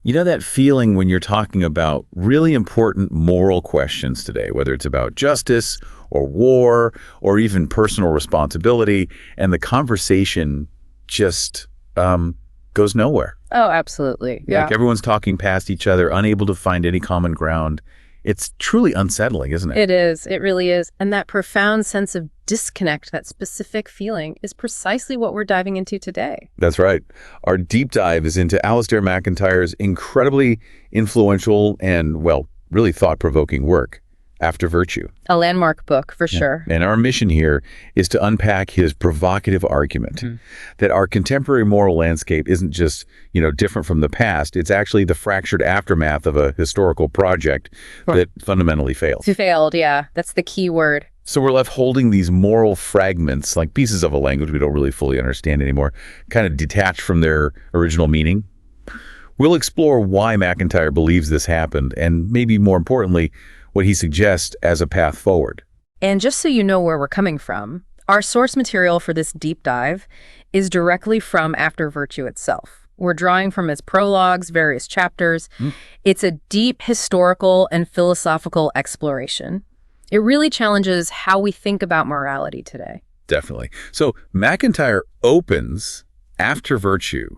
You know that feeling when you're talking about really important moral questions today, whether it's about justice or war or even personal responsibility, and the conversation just goes nowhere. Oh, absolutely. Yeah. Like everyone's talking past each other, unable to find any common ground. It's truly unsettling, isn't it? It is. It really is. And that profound sense of disconnect, that specific feeling, is precisely what we're diving into today. That's right. Our deep dive is into Alasdair MacIntyre's incredibly influential and, well, really thought-provoking work, After Virtue. A landmark book, for sure. And our mission here is to unpack his provocative argument that our contemporary moral landscape isn't just, different from the past. It's actually the fractured aftermath of a historical project that fundamentally failed. Failed, yeah. That's the key word. So we're left holding these moral fragments, like pieces of a language we don't really fully understand anymore, kind of detached from their original meaning. We'll explore why MacIntyre believes this happened, and maybe more importantly, what he suggests as a path forward. And just so you know where we're coming from, our source material for this deep dive is directly from After Virtue itself. We're drawing from its prologues, various chapters. It's a deep historical and philosophical exploration. It really challenges how we think about morality today. Definitely. So MacIntyre opens After Virtue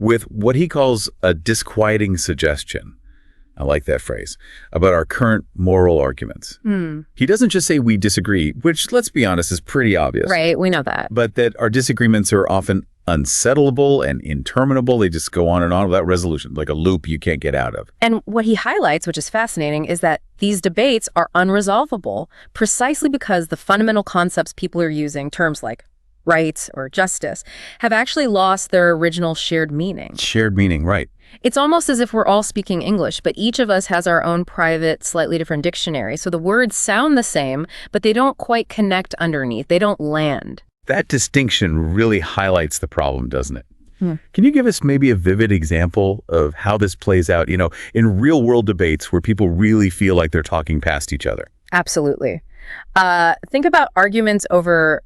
with what he calls a disquieting suggestion. I like that phrase, about our current moral arguments. He doesn't just say we disagree, which, let's be honest, is pretty obvious. Right, we know that. But that our disagreements are often unsettlable and interminable. They just go on and on without resolution, like a loop you can't get out of. And what he highlights, which is fascinating, is that these debates are unresolvable precisely because the fundamental concepts people are using, terms like rights or justice, have actually lost their original shared meaning. Shared meaning, right. It's almost as if we're all speaking English, but each of us has our own private, slightly different dictionary. So the words sound the same, but they don't quite connect underneath. They don't land. That distinction really highlights the problem, doesn't it? Can you give us maybe a vivid example of how this plays out, in real-world debates where people really feel like they're talking past each other? Absolutely. Think about arguments over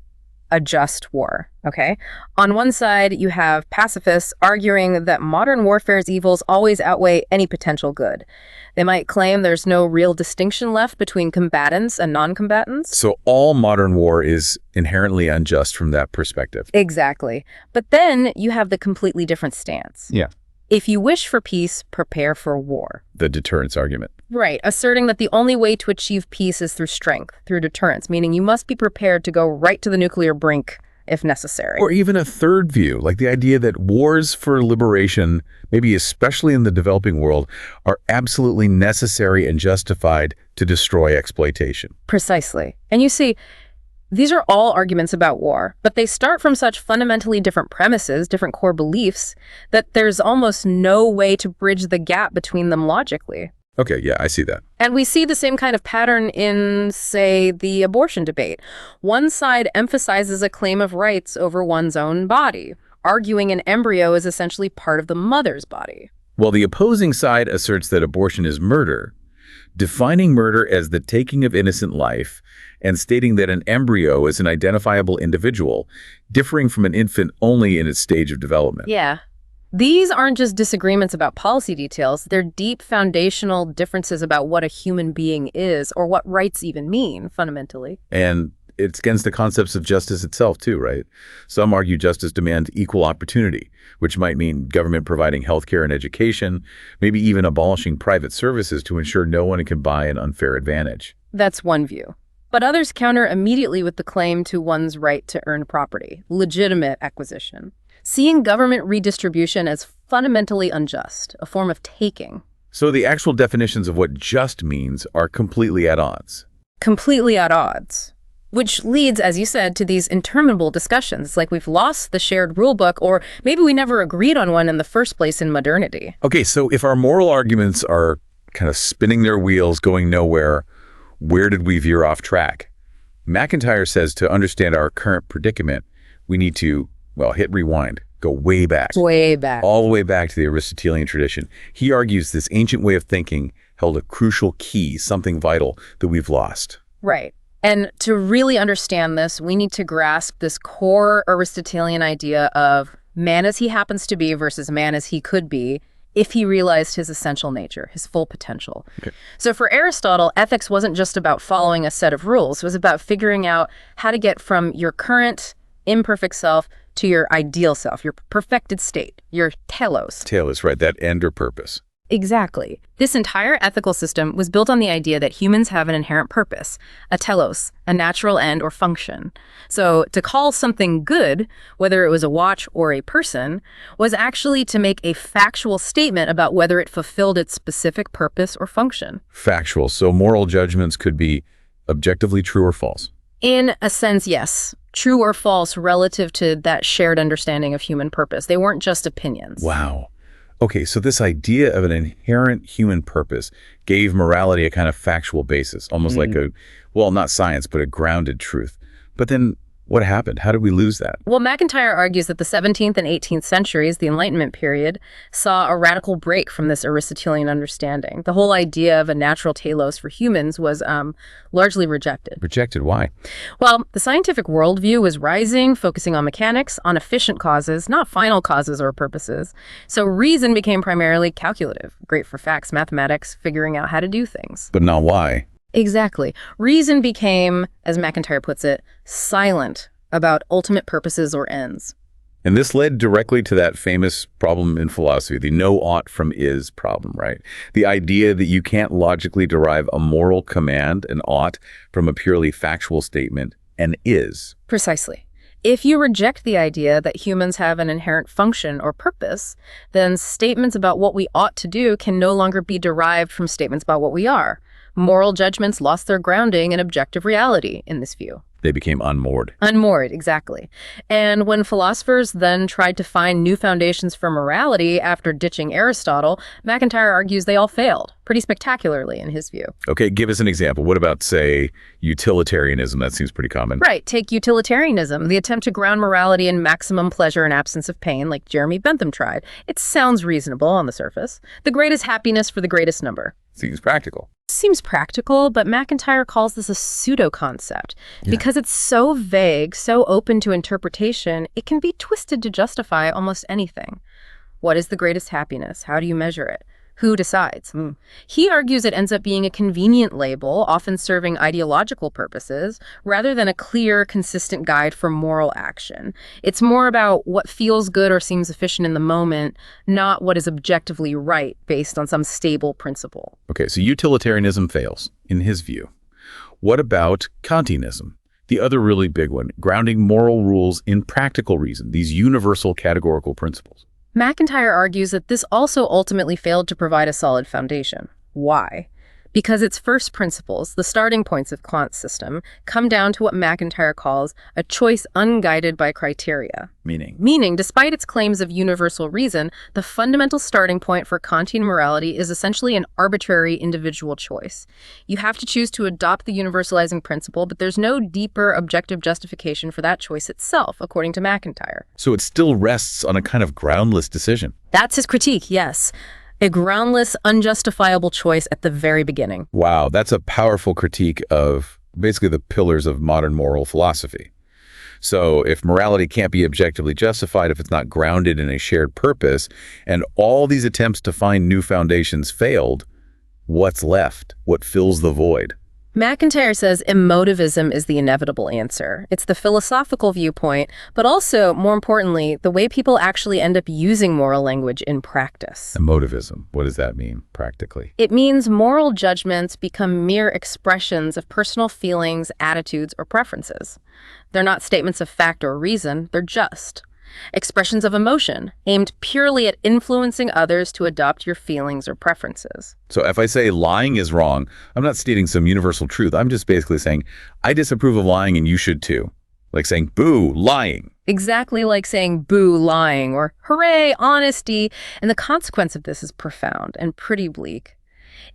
a just war, okay? On one side, you have pacifists arguing that modern warfare's evils always outweigh any potential good. They might claim there's no real distinction left between combatants and non-combatants. So all modern war is inherently unjust from that perspective. Exactly. But then you have the completely different stance. Yeah. If you wish for peace, prepare for war. The deterrence argument. Right, asserting that the only way to achieve peace is through strength, through deterrence, meaning you must be prepared to go right to the nuclear brink if necessary. Or even a third view, like the idea that wars for liberation, maybe especially in the developing world, are absolutely necessary and justified to destroy exploitation. Precisely. And you see, these are all arguments about war, but they start from such fundamentally different premises, different core beliefs, that there's almost no way to bridge the gap between them logically. Okay, yeah, I see that. And we see the same kind of pattern in, say, the abortion debate. One side emphasizes a claim of rights over one's own body, arguing an embryo is essentially part of the mother's body. While the opposing side asserts that abortion is murder, defining murder as the taking of innocent life and stating that an embryo is an identifiable individual, differing from an infant only in its stage of development. Yeah. These aren't just disagreements about policy details, they're deep foundational differences about what a human being is or what rights even mean, fundamentally. And it's against the concepts of justice itself too, right? Some argue justice demands equal opportunity, which might mean government providing healthcare and education, maybe even abolishing private services to ensure no one can buy an unfair advantage. That's one view. But others counter immediately with the claim to one's right to earn property, legitimate acquisition, seeing government redistribution as fundamentally unjust, a form of taking. So the actual definitions of what just means are completely at odds. Completely at odds. Which leads, as you said, to these interminable discussions, like we've lost the shared rule book, or maybe we never agreed on one in the first place in modernity. Okay, so if our moral arguments are kind of spinning their wheels, going nowhere, where did we veer off track? MacIntyre says to understand our current predicament, we need to, hit rewind, go way back. Way back. All the way back to the Aristotelian tradition. He argues this ancient way of thinking held a crucial key, something vital that we've lost. Right. And to really understand this, we need to grasp this core Aristotelian idea of man as he happens to be versus man as he could be if he realized his essential nature, his full potential. So for Aristotle, ethics wasn't just about following a set of rules. It was about figuring out how to get from your current imperfect self to your ideal self, your perfected state, your telos. Telos, right, that end or purpose. Exactly. This entire ethical system was built on the idea that humans have an inherent purpose, a telos, a natural end or function. So to call something good, whether it was a watch or a person, was actually to make a factual statement about whether it fulfilled its specific purpose or function. Factual. So moral judgments could be objectively true or false. In a sense, yes. True or false relative to that shared understanding of human purpose. They weren't just opinions. Wow. Okay, so this idea of an inherent human purpose gave morality a kind of factual basis, almost like not science, but a grounded truth. But then what happened? How did we lose that? Well, MacIntyre argues that the 17th and 18th centuries, the Enlightenment period, saw a radical break from this Aristotelian understanding. The whole idea of a natural telos for humans was largely rejected. Rejected? Why? Well, the scientific worldview was rising, focusing on mechanics, on efficient causes, not final causes or purposes. So reason became primarily calculative, great for facts, mathematics, figuring out how to do things. But not why. Exactly. Reason became, as MacIntyre puts it, silent about ultimate purposes or ends. And this led directly to that famous problem in philosophy, the no ought from is problem, right? The idea that you can't logically derive a moral command, an ought, from a purely factual statement, an is. Precisely. If you reject the idea that humans have an inherent function or purpose, then statements about what we ought to do can no longer be derived from statements about what we are. Moral judgments lost their grounding in objective reality in this view. They became unmoored. Unmoored, exactly. And when philosophers then tried to find new foundations for morality after ditching Aristotle, MacIntyre argues they all failed, pretty spectacularly in his view. Okay, give us an example. What about, say, utilitarianism? That seems pretty common. Right, take utilitarianism, the attempt to ground morality in maximum pleasure and absence of pain, like Jeremy Bentham tried. It sounds reasonable on the surface. The greatest happiness for the greatest number. Seems practical. Seems practical, but MacIntyre calls this a pseudo-concept. Because it's so vague, so open to interpretation, it can be twisted to justify almost anything. What is the greatest happiness? How do you measure it? Who decides? He argues it ends up being a convenient label, often serving ideological purposes, rather than a clear, consistent guide for moral action. It's more about what feels good or seems efficient in the moment, not what is objectively right based on some stable principle. Okay, so utilitarianism fails, in his view. What about Kantianism? The other really big one, grounding moral rules in practical reason, these universal categorical principles. MacIntyre argues that this also ultimately failed to provide a solid foundation. Why? Because its first principles, the starting points of Kant's system, come down to what MacIntyre calls a choice unguided by criteria. Meaning, despite its claims of universal reason, the fundamental starting point for Kantian morality is essentially an arbitrary individual choice. You have to choose to adopt the universalizing principle, but there's no deeper objective justification for that choice itself, according to MacIntyre. So it still rests on a kind of groundless decision. That's his critique, yes. A groundless, unjustifiable choice at the very beginning. Wow, that's a powerful critique of basically the pillars of modern moral philosophy. So if morality can't be objectively justified, if it's not grounded in a shared purpose, and all these attempts to find new foundations failed, what's left? What fills the void? MacIntyre says emotivism is the inevitable answer. It's the philosophical viewpoint, but also, more importantly, the way people actually end up using moral language in practice. Emotivism, what does that mean practically? It means moral judgments become mere expressions of personal feelings, attitudes, or preferences. They're not statements of fact or reason, they're just expressions of emotion, aimed purely at influencing others to adopt your feelings or preferences. So if I say lying is wrong, I'm not stating some universal truth. I'm just basically saying, I disapprove of lying and you should too. Like saying, boo, lying. Exactly like saying, boo, lying, or hooray, honesty. And the consequence of this is profound and pretty bleak.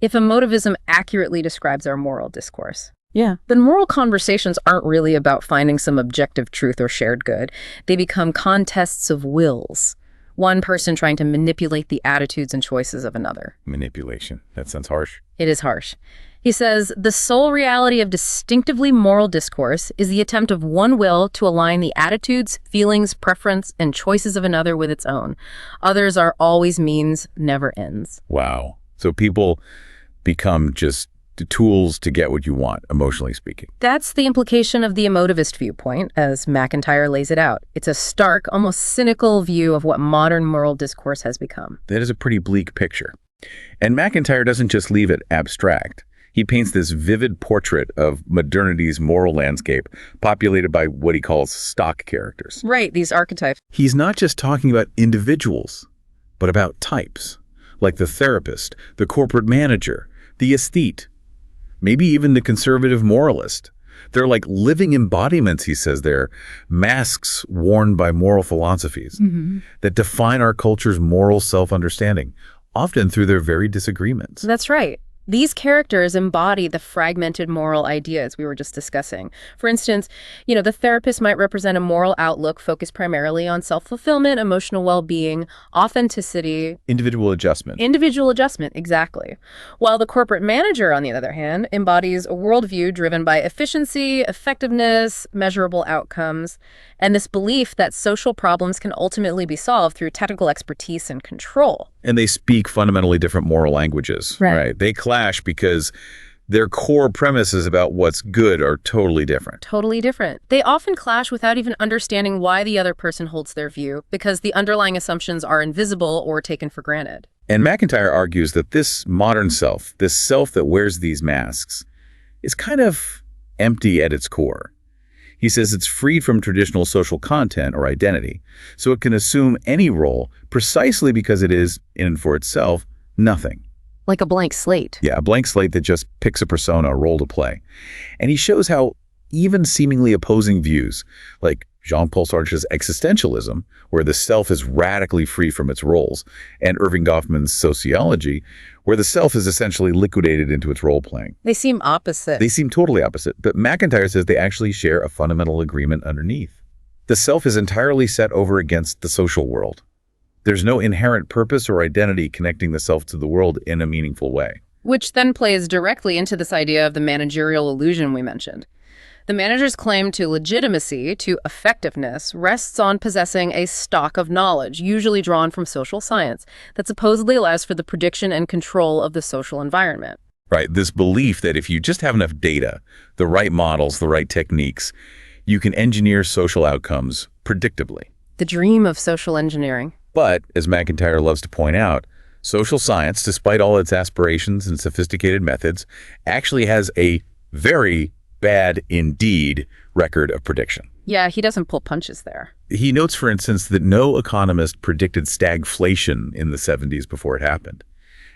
If emotivism accurately describes our moral discourse, then moral conversations aren't really about finding some objective truth or shared good. They become contests of wills. one person trying to manipulate the attitudes and choices of another. Manipulation. That sounds harsh. It is harsh. He says, the sole reality of distinctively moral discourse is the attempt of one will to align the attitudes, feelings, preference, and choices of another with its own. Others are always means, never ends. Wow. So people become just tools to get what you want, emotionally speaking. That's the implication of the emotivist viewpoint, as MacIntyre lays it out. It's a stark, almost cynical view of what modern moral discourse has become. That is a pretty bleak picture. And MacIntyre doesn't just leave it abstract. He paints this vivid portrait of modernity's moral landscape, populated by what he calls stock characters. Right, these archetypes. He's not just talking about individuals, but about types, like the therapist, the corporate manager, the aesthete, maybe even the conservative moralist. They're like living embodiments, he says there, masks worn by moral philosophies that define our culture's moral self-understanding, often through their very disagreements. That's right. These characters embody the fragmented moral ideas we were just discussing. For instance, the therapist might represent a moral outlook focused primarily on self-fulfillment, emotional well-being, authenticity. Individual adjustment. Individual adjustment, exactly. While the corporate manager, on the other hand, embodies a worldview driven by efficiency, effectiveness, measurable outcomes, and this belief that social problems can ultimately be solved through technical expertise and control. And they speak fundamentally different moral languages, right? They clash because their core premises about what's good are totally different. Totally different. They often clash without even understanding why the other person holds their view, because the underlying assumptions are invisible or taken for granted. And MacIntyre argues that this modern self, this self that wears these masks, is kind of empty at its core. He says it's freed from traditional social content or identity, so it can assume any role precisely because it is, in and for itself, nothing. Like a blank slate. Yeah, a blank slate that just picks a persona, a role to play. And he shows how even seemingly opposing views, like Jean-Paul Sartre's existentialism, where the self is radically free from its roles, and Irving Goffman's sociology, where the self is essentially liquidated into its role-playing. They seem opposite. They seem totally opposite, but MacIntyre says they actually share a fundamental agreement underneath. The self is entirely set over against the social world. There's no inherent purpose or identity connecting the self to the world in a meaningful way. Which then plays directly into this idea of the managerial illusion we mentioned. The manager's claim to legitimacy, to effectiveness, rests on possessing a stock of knowledge, usually drawn from social science, that supposedly allows for the prediction and control of the social environment. Right, this belief that if you just have enough data, the right models, the right techniques, you can engineer social outcomes predictably. The dream of social engineering. But, as MacIntyre loves to point out, social science, despite all its aspirations and sophisticated methods, actually has a very bad indeed record of prediction. Yeah, he doesn't pull punches there. He notes, for instance, that no economist predicted stagflation in the 70s before it happened.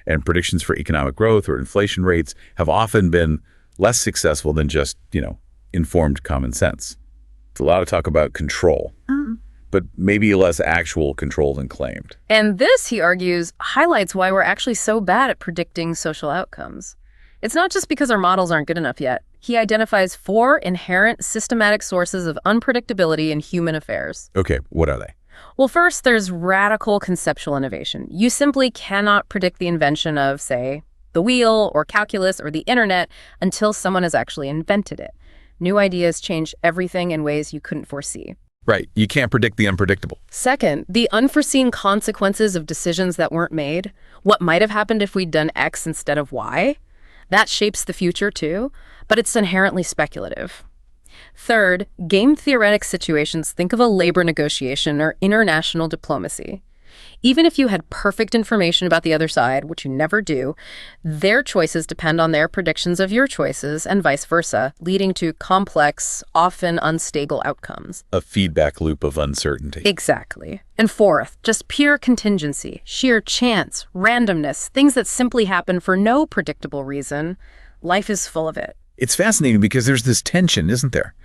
And predictions for economic growth or inflation rates have often been less successful than just, informed common sense. It's a lot of talk about control, but maybe less actual control than claimed. And this, he argues, highlights why we're actually so bad at predicting social outcomes. It's not just because our models aren't good enough yet. He identifies 4 inherent systematic sources of unpredictability in human affairs. Okay, what are they? Well, first, there's radical conceptual innovation. You simply cannot predict the invention of, say, the wheel or calculus or the internet until someone has actually invented it. New ideas change everything in ways you couldn't foresee. Right, you can't predict the unpredictable. Second, the unforeseen consequences of decisions that weren't made. What might have happened if we'd done X instead of Y? That shapes the future too, but it's inherently speculative. Third, game theoretic situations, think of a labor negotiation or international diplomacy. Even if you had perfect information about the other side, which you never do, their choices depend on their predictions of your choices and vice versa, leading to complex, often unstable outcomes. A feedback loop of uncertainty. Exactly. And fourth, just pure contingency, sheer chance, randomness, things that simply happen for no predictable reason. Life is full of it. It's fascinating because there's this tension, isn't there?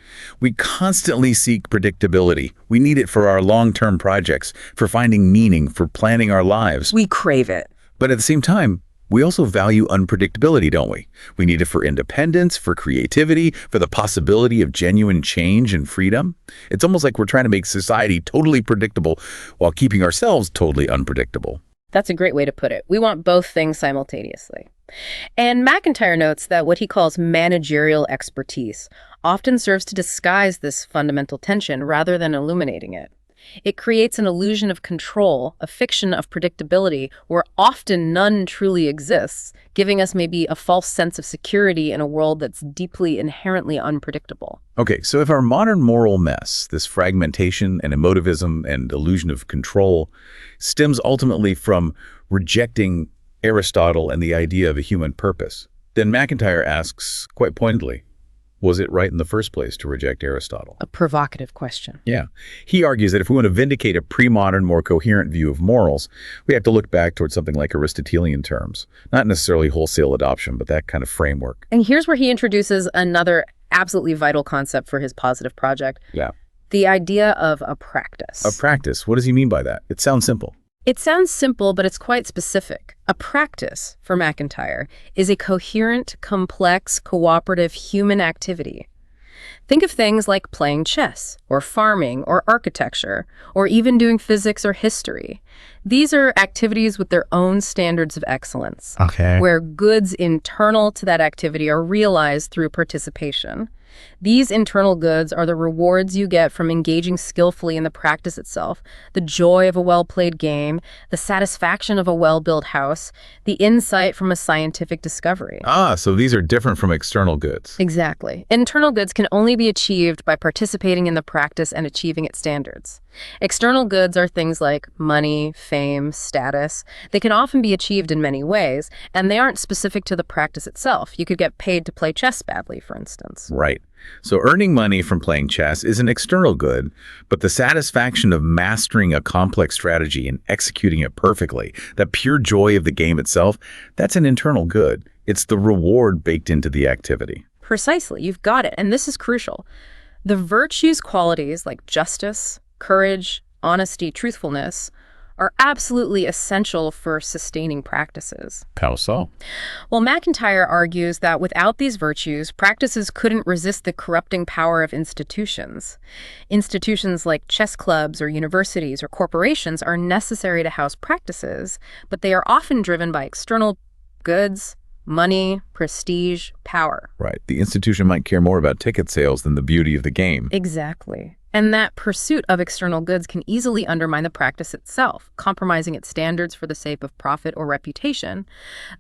We constantly seek predictability. We need it for our long-term projects, for finding meaning, for planning our lives. We crave it. But at the same time, we also value unpredictability, don't we? We need it for independence, for creativity, for the possibility of genuine change and freedom. It's almost like we're trying to make society totally predictable while keeping ourselves totally unpredictable. That's a great way to put it. We want both things simultaneously. And MacIntyre notes that what he calls managerial expertise often serves to disguise this fundamental tension rather than illuminating it. It creates an illusion of control, a fiction of predictability, where often none truly exists, giving us maybe a false sense of security in a world that's deeply inherently unpredictable. Okay, so if our modern moral mess, this fragmentation and emotivism and illusion of control, stems ultimately from rejecting Aristotle and the idea of a human purpose, then MacIntyre asks, quite pointedly, was it right in the first place to reject Aristotle? A provocative question. Yeah. He argues that if we want to vindicate a pre-modern, more coherent view of morals, we have to look back towards something like Aristotelian terms. Not necessarily wholesale adoption, but that kind of framework. And here's where he introduces another absolutely vital concept for his positive project. Yeah. The idea of a practice. A practice. What does he mean by that? It sounds simple. It sounds simple, but it's quite specific. A practice, for MacIntyre, is a coherent, complex, cooperative human activity. Think of things like playing chess, or farming, or architecture, or even doing physics or history. These are activities with their own standards of excellence, where goods internal to that activity are realized through participation. These internal goods are the rewards you get from engaging skillfully in the practice itself, the joy of a well-played game, the satisfaction of a well-built house, the insight from a scientific discovery. So these are different from external goods. Exactly. Internal goods can only be achieved by participating in the practice and achieving its standards. External goods are things like money, fame, status. They can often be achieved in many ways, and they aren't specific to the practice itself. You could get paid to play chess badly, for instance. Right. So earning money from playing chess is an external good, but the satisfaction of mastering a complex strategy and executing it perfectly, that pure joy of the game itself, that's an internal good. It's the reward baked into the activity. Precisely. You've got it. And this is crucial. The virtues qualities like justice, courage, honesty, truthfulness are absolutely essential for sustaining practices. How so? Well, MacIntyre argues that without these virtues, practices couldn't resist the corrupting power of institutions. Institutions like chess clubs or universities or corporations are necessary to house practices, but they are often driven by external goods, money, prestige, power. Right. The institution might care more about ticket sales than the beauty of the game. Exactly. And that pursuit of external goods can easily undermine the practice itself, compromising its standards for the sake of profit or reputation.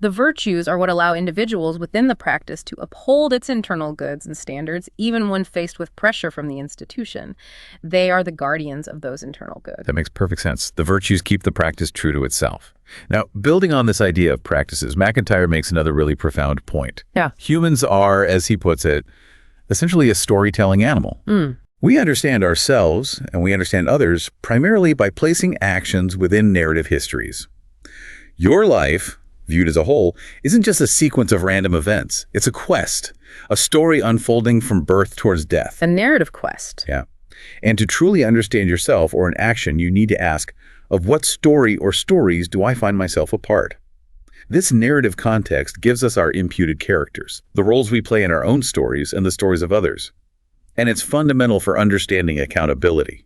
The virtues are what allow individuals within the practice to uphold its internal goods and standards, even when faced with pressure from the institution. They are the guardians of those internal goods. That makes perfect sense. The virtues keep the practice true to itself. Now, building on this idea of practices, MacIntyre makes another really profound point. Yeah. Humans are, as he puts it, essentially a storytelling animal. We understand ourselves and we understand others primarily by placing actions within narrative histories. Your life, viewed as a whole, isn't just a sequence of random events. It's a quest, a story unfolding from birth towards death. A narrative quest. Yeah. And to truly understand yourself or an action, you need to ask, of what story or stories do I find myself a part? This narrative context gives us our imputed characters, the roles we play in our own stories and the stories of others. And it's fundamental for understanding accountability.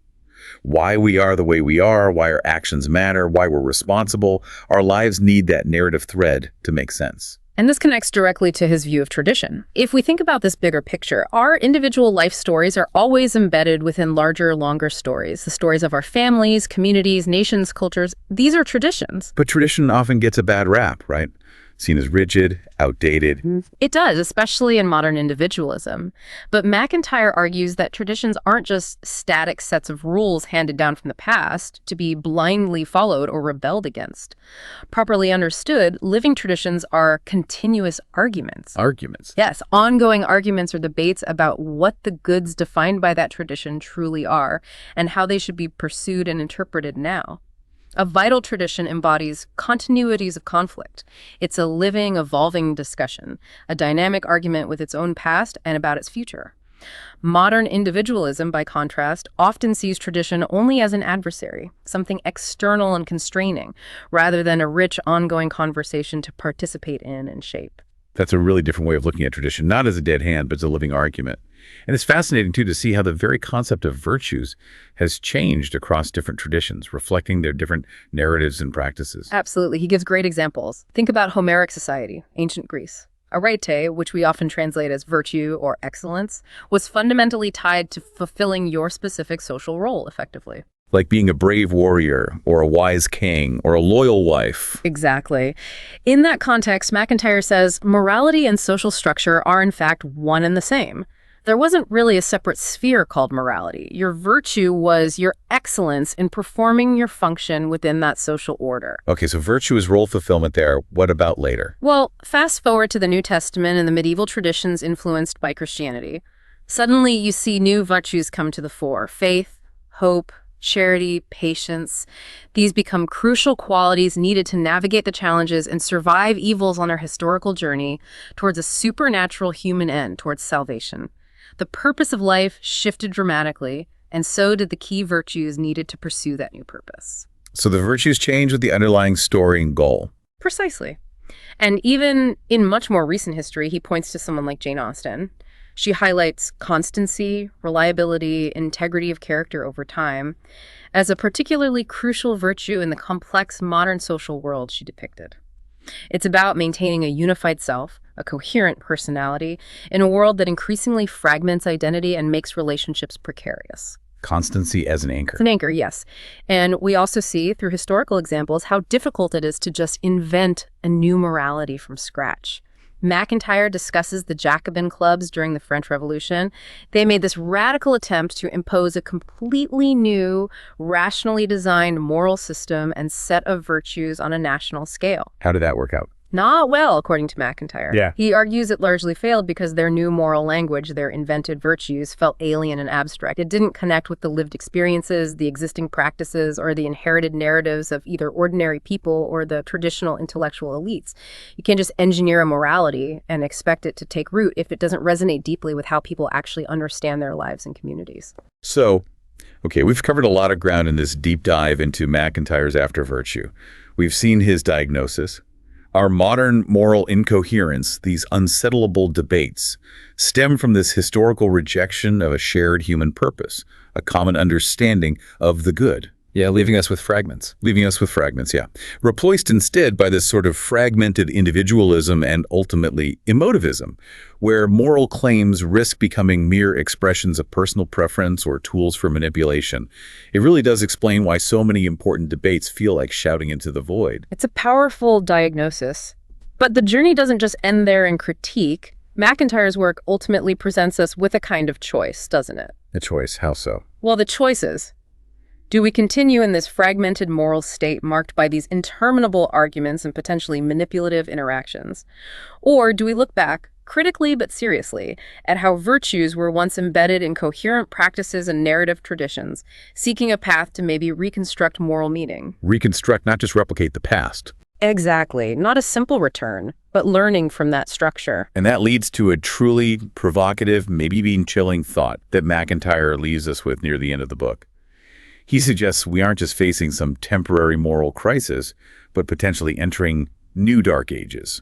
Why we are the way we are, why our actions matter, why we're responsible. Our lives need that narrative thread to make sense. And this connects directly to his view of tradition. If we think about this bigger picture, our individual life stories are always embedded within larger, longer stories. The stories of our families, communities, nations, cultures. These are traditions. But tradition often gets a bad rap, right? Seen as rigid, outdated. It does, especially in modern individualism. But MacIntyre argues that traditions aren't just static sets of rules handed down from the past to be blindly followed or rebelled against. Properly understood, living traditions are continuous arguments. Arguments. Yes, ongoing arguments or debates about what the goods defined by that tradition truly are and how they should be pursued and interpreted now. A vital tradition embodies continuities of conflict. It's a living, evolving discussion, a dynamic argument with its own past and about its future. Modern individualism, by contrast, often sees tradition only as an adversary, something external and constraining, rather than a rich, ongoing conversation to participate in and shape. That's a really different way of looking at tradition, not as a dead hand, but as a living argument. And it's fascinating, too, to see how the very concept of virtues has changed across different traditions, reflecting their different narratives and practices. Absolutely. He gives great examples. Think about Homeric society, ancient Greece. Arete, which we often translate as virtue or excellence, was fundamentally tied to fulfilling your specific social role effectively. Like being a brave warrior or a wise king or a loyal wife. Exactly. In that context, MacIntyre says morality and social structure are in fact one and the same. There wasn't really a separate sphere called morality. Your virtue was your excellence in performing your function within that social order. Okay, so virtue is role fulfillment there. What about later? Well, fast forward to the New Testament and the medieval traditions influenced by Christianity. Suddenly you see new virtues come to the fore: faith, hope, charity, patience. These become crucial qualities needed to navigate the challenges and survive evils on our historical journey towards a supernatural human end, towards salvation. The purpose of life shifted dramatically, and so did the key virtues needed to pursue that new purpose. So the virtues change with the underlying story and goal. Precisely. And even in much more recent history, he points to someone like Jane Austen. She highlights constancy, reliability, integrity of character over time as a particularly crucial virtue in the complex modern social world she depicted. It's about maintaining a unified self, a coherent personality, in a world that increasingly fragments identity and makes relationships precarious. Constancy as an anchor. It's an anchor, yes. And we also see through historical examples how difficult it is to just invent a new morality from scratch. MacIntyre discusses the Jacobin clubs during the French Revolution. They made this radical attempt to impose a completely new, rationally designed moral system and set of virtues on a national scale. How did that work out? Not well, according to MacIntyre. Yeah. He argues it largely failed because their new moral language, their invented virtues, felt alien and abstract. It didn't connect with the lived experiences, the existing practices, or the inherited narratives of either ordinary people or the traditional intellectual elites. You can't just engineer a morality and expect it to take root if it doesn't resonate deeply with how people actually understand their lives and communities. So, okay, we've covered a lot of ground in this deep dive into MacIntyre's After Virtue. We've seen his diagnosis. Our modern moral incoherence, these unsettlable debates, stem from this historical rejection of a shared human purpose, a common understanding of the good. Yeah, leaving us with fragments. Leaving us with fragments, yeah. Replaced instead by this sort of fragmented individualism and ultimately emotivism, where moral claims risk becoming mere expressions of personal preference or tools for manipulation. It really does explain why so many important debates feel like shouting into the void. It's a powerful diagnosis. But the journey doesn't just end there in critique. MacIntyre's work ultimately presents us with a kind of choice, doesn't it? A choice, how so? Well, the choice is: do we continue in this fragmented moral state marked by these interminable arguments and potentially manipulative interactions? Or do we look back, critically but seriously, at how virtues were once embedded in coherent practices and narrative traditions, seeking a path to maybe reconstruct moral meaning? Reconstruct, not just replicate the past. Exactly. Not a simple return, but learning from that structure. And that leads to a truly provocative, maybe even chilling thought that MacIntyre leaves us with near the end of the book. He suggests we aren't just facing some temporary moral crisis, but potentially entering new dark ages.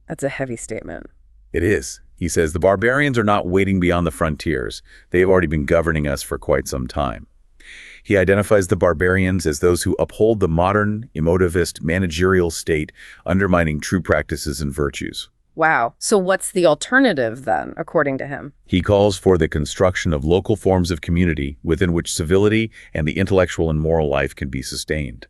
That's a heavy statement. It is. He says the barbarians are not waiting beyond the frontiers. They have already been governing us for quite some time. He identifies the barbarians as those who uphold the modern, emotivist, managerial state, undermining true practices and virtues. Wow. So what's the alternative then, according to him? He calls for the construction of local forms of community within which civility and the intellectual and moral life can be sustained.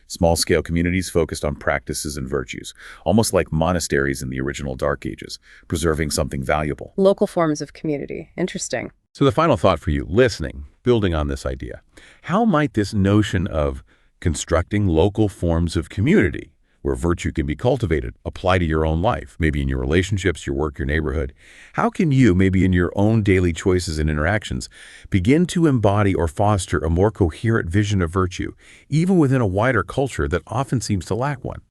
Small-scale communities focused on practices and virtues, almost like monasteries in the original Dark Ages, preserving something valuable. Local forms of community. Interesting. So the final thought for you, listening, building on this idea. How might this notion of constructing local forms of community, where virtue can be cultivated, apply to your own life, maybe in your relationships, your work, your neighborhood? How can you, maybe in your own daily choices and interactions, begin to embody or foster a more coherent vision of virtue, even within a wider culture that often seems to lack one?